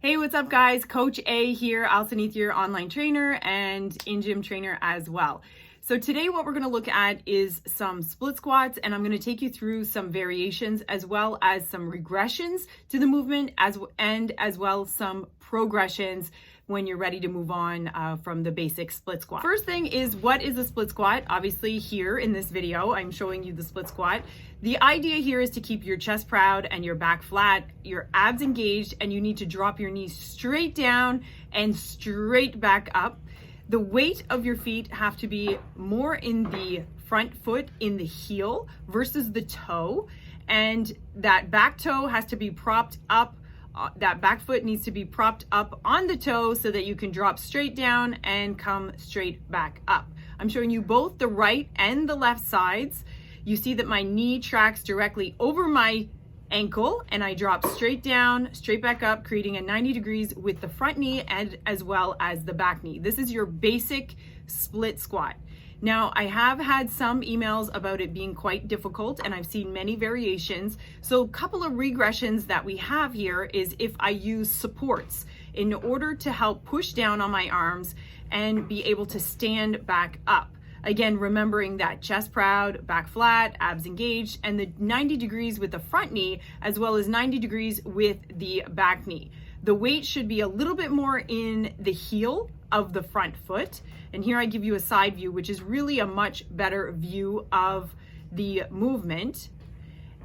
Hey, what's up guys? Coach A here, Alcinith, your online trainer and in-gym trainer as well. So today what we're going to look at is some split squats, and I'm going to take you through some variations as well as some regressions to the movement as well some progressions when you're ready to move on from the basic split squat. First thing is, what is a split squat? Obviously here in this video, I'm showing you the split squat. The idea here is to keep your chest proud and your back flat, your abs engaged, and you need to drop your knees straight down and straight back up. The weight of your feet have to be more in the front foot, in the heel versus the toe, and that back toe has to be propped up. That back foot needs to be propped up on the toe so that you can drop straight down and come straight back up. I'm showing you both the right and the left sides. You see that my knee tracks directly over my ankle and I drop straight down, straight back up, creating a 90 degrees with the front knee and as well as the back knee. This is your basic split squat. Now, I have had some emails about it being quite difficult, and I've seen many variations. So a couple of regressions that we have here is if I use supports in order to help push down on my arms and be able to stand back up. Again, remembering that chest proud, back flat, abs engaged, and the 90 degrees with the front knee, as well as 90 degrees with the back knee. The weight should be a little bit more in the heel of the front foot. And here I give you a side view, which is really a much better view of the movement.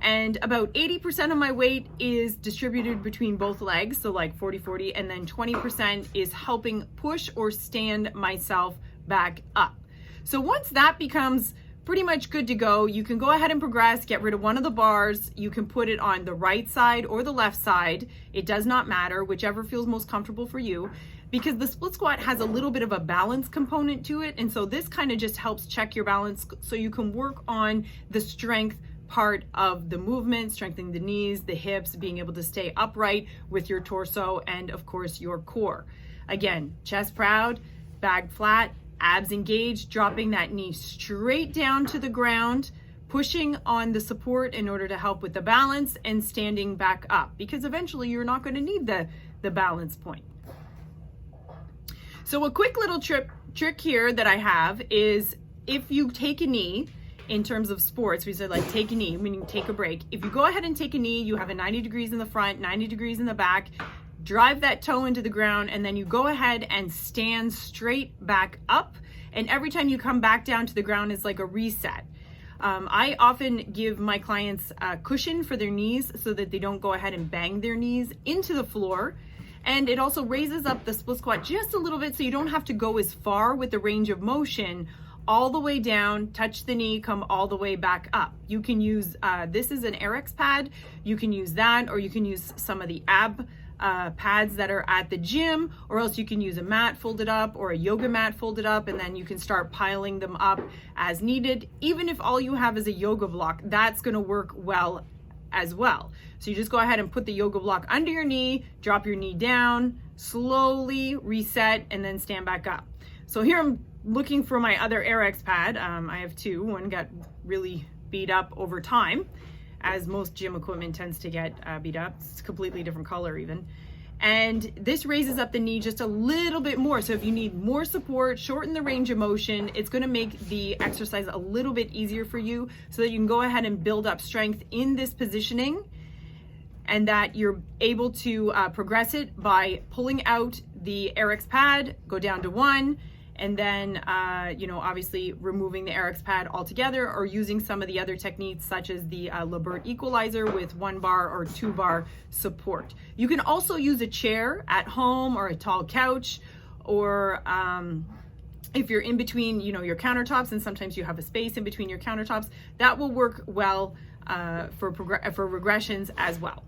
And about 80% of my weight is distributed between both legs, so like 40-40, and then 20% is helping push or stand myself back up. So once that becomes pretty much good to go, you can go ahead and progress, get rid of one of the bars. You can put it on the right side or the left side. It does not matter, whichever feels most comfortable for you, because the split squat has a little bit of a balance component to it. And so this kind of just helps check your balance so you can work on the strength part of the movement, strengthening the knees, the hips, being able to stay upright with your torso and of course your core. Again, chest proud, back flat, abs engaged, dropping that knee straight down to the ground, pushing on the support in order to help with the balance, and standing back up, because eventually you're not going to need the balance point. So a quick little trick here that I have is, if you take a knee, in terms of sports, we said like take a knee, meaning take a break. If you go ahead and take a knee, you have a 90 degrees in the front, 90 degrees in the back, drive that toe into the ground, and then you go ahead and stand straight back up. And every time you come back down to the ground is like a reset. I often give my clients a cushion for their knees so that they don't go ahead and bang their knees into the floor. And it also raises up the split squat just a little bit so you don't have to go as far with the range of motion all the way down, touch the knee, come all the way back up. You can use, this is an RX pad. You can use that, or you can use some of the ab pads that are at the gym, or else you can use a mat folded up or a yoga mat folded up, and then you can start piling them up as needed. Even if all you have is a yoga block, that's going to work well as well. So you just go ahead and put the yoga block under your knee, drop your knee down, slowly reset, and then stand back up. So here I'm looking for my other RX pad. I have two. One got really beat up over time, as most gym equipment tends to get beat up. It's a completely different color even. And this raises up the knee just a little bit more. So if you need more support, shorten the range of motion, it's going to make the exercise a little bit easier for you so that you can go ahead and build up strength in this positioning, and that you're able to progress it by pulling out the RX pad, go down to one, and then, obviously removing the RX pad altogether, or using some of the other techniques such as the Goblet equalizer with 1 bar or 2 bar support. You can also use a chair at home or a tall couch, or if you're in between, your countertops, and sometimes you have a space in between your countertops, that will work well for regressions as well.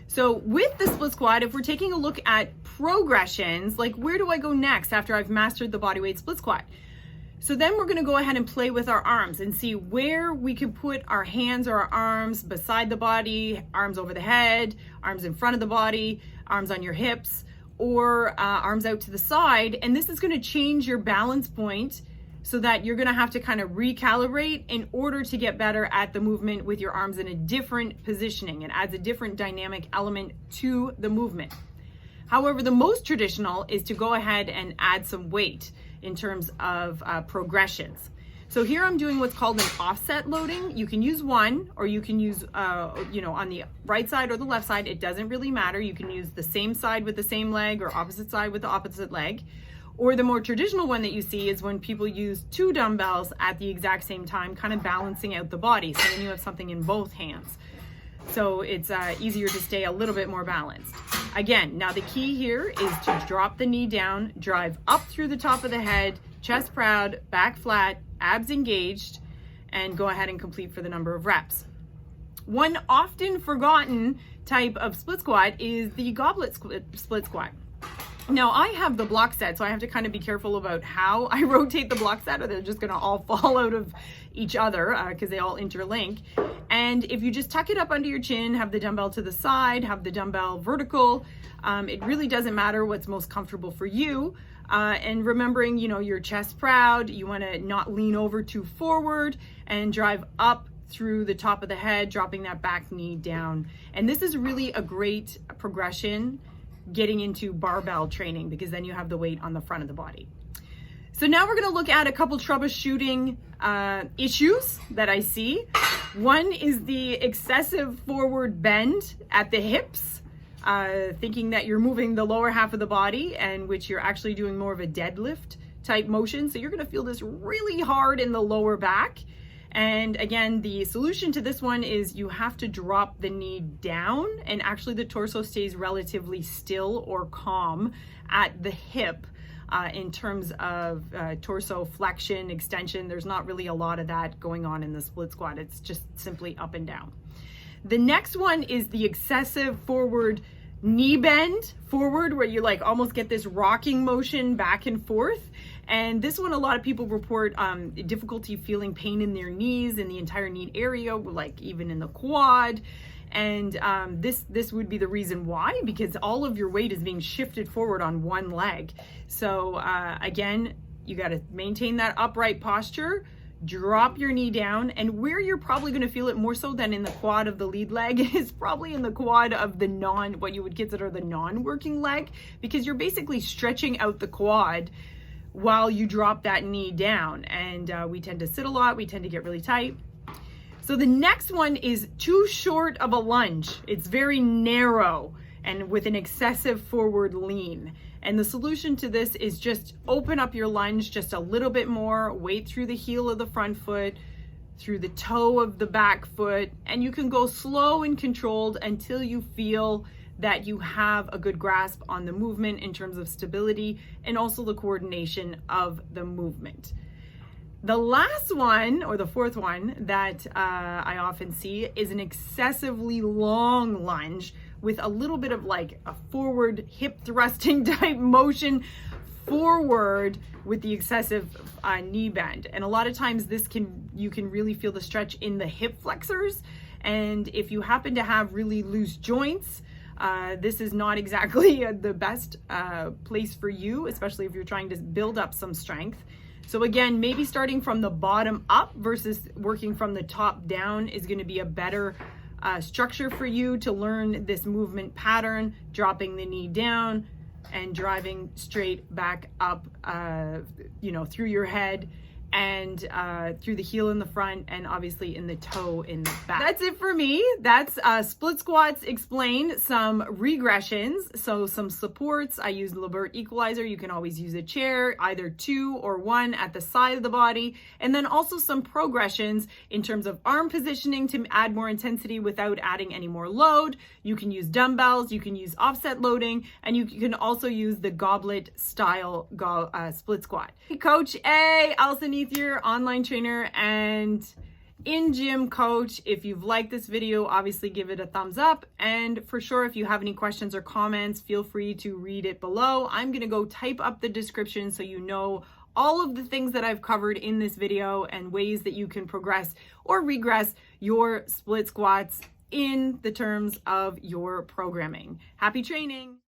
So with the split squat, if we're taking a look at progressions, like where do I go next after I've mastered the bodyweight split squat? So then we're going to go ahead and play with our arms and see where we can put our hands or our arms beside the body, arms over the head, arms in front of the body, arms on your hips, or arms out to the side. And this is going to change your balance point so that you're going to have to kind of recalibrate in order to get better at the movement with your arms in a different positioning. It adds a different dynamic element to the movement. However, the most traditional is to go ahead and add some weight in terms of progressions. So here I'm doing what's called an offset loading. You can use one, or you can use, on the right side or the left side. It doesn't really matter. You can use the same side with the same leg or opposite side with the opposite leg. Or the more traditional one that you see is when people use 2 dumbbells at the exact same time, kind of balancing out the body. So then you have something in both hands. So it's easier to stay a little bit more balanced. Again, now the key here is to drop the knee down, drive up through the top of the head, chest proud, back flat, abs engaged, and go ahead and complete for the number of reps. One often forgotten type of split squat is the goblet split squat. Now I have the block set, so I have to kind of be careful about how I rotate the block set, or they're just gonna all fall out of each other because they all interlink. And if you just tuck it up under your chin, have the dumbbell to the side, have the dumbbell vertical, it really doesn't matter what's most comfortable for you. And remembering, your chest proud, you wanna not lean over too forward and drive up through the top of the head, dropping that back knee down. And this is really a great progression getting into barbell training, because then you have the weight on the front of the body. So now we're going to look at a couple troubleshooting issues that I see. One is the excessive forward bend at the hips, thinking that you're moving the lower half of the body, and which you're actually doing more of a deadlift type motion. So you're going to feel this really hard in the lower back. And again, the solution to this one is you have to drop the knee down, and actually the torso stays relatively still or calm at the hip in terms of torso flexion, extension. There's not really a lot of that going on in the split squat. It's just simply up and down. The next one is the excessive forward knee bend forward, where you almost get this rocking motion back and forth. And this one, a lot of people report difficulty feeling pain in their knees, in the entire knee area, even in the quad. And this would be the reason why, because all of your weight is being shifted forward on one leg. So again, you got to maintain that upright posture, drop your knee down, and where you're probably going to feel it more so than in the quad of the lead leg is probably in the quad of the what you would consider the non-working leg, because you're basically stretching out the quad while you drop that knee down. And we tend to sit a lot, we tend to get really tight. So the next one is too short of a lunge. It's very narrow and with an excessive forward lean. And the solution to this is just open up your lunge just a little bit more, weight through the heel of the front foot, through the toe of the back foot, and you can go slow and controlled until you feel that you have a good grasp on the movement in terms of stability and also the coordination of the movement. The last one, or the fourth one, that I often see is an excessively long lunge with a little bit of a forward hip thrusting type motion forward with the excessive knee bend. And a lot of times you can really feel the stretch in the hip flexors. And if you happen to have really loose joints, this is not exactly the best place for you, especially if you're trying to build up some strength. So again, maybe starting from the bottom up versus working from the top down is going to be a better structure for you to learn this movement pattern, dropping the knee down and driving straight back up, through your head and through the heel in the front, and obviously in the toe in the back. That's it for me. That's split squats explained, some regressions, so some supports. I use Lebert equalizer. You can always use a chair, either 2 or 1 at the side of the body, and then also some progressions in terms of arm positioning to add more intensity without adding any more load. You can use dumbbells, you can use offset loading, and you can also use the goblet style split squat. Coach A, Allison your online trainer and in-gym coach. If you've liked this video, obviously give it a thumbs up. And for sure, if you have any questions or comments, feel free to read it below. I'm going to go type up the description so you know all of the things that I've covered in this video and ways that you can progress or regress your split squats in the terms of your programming. Happy training.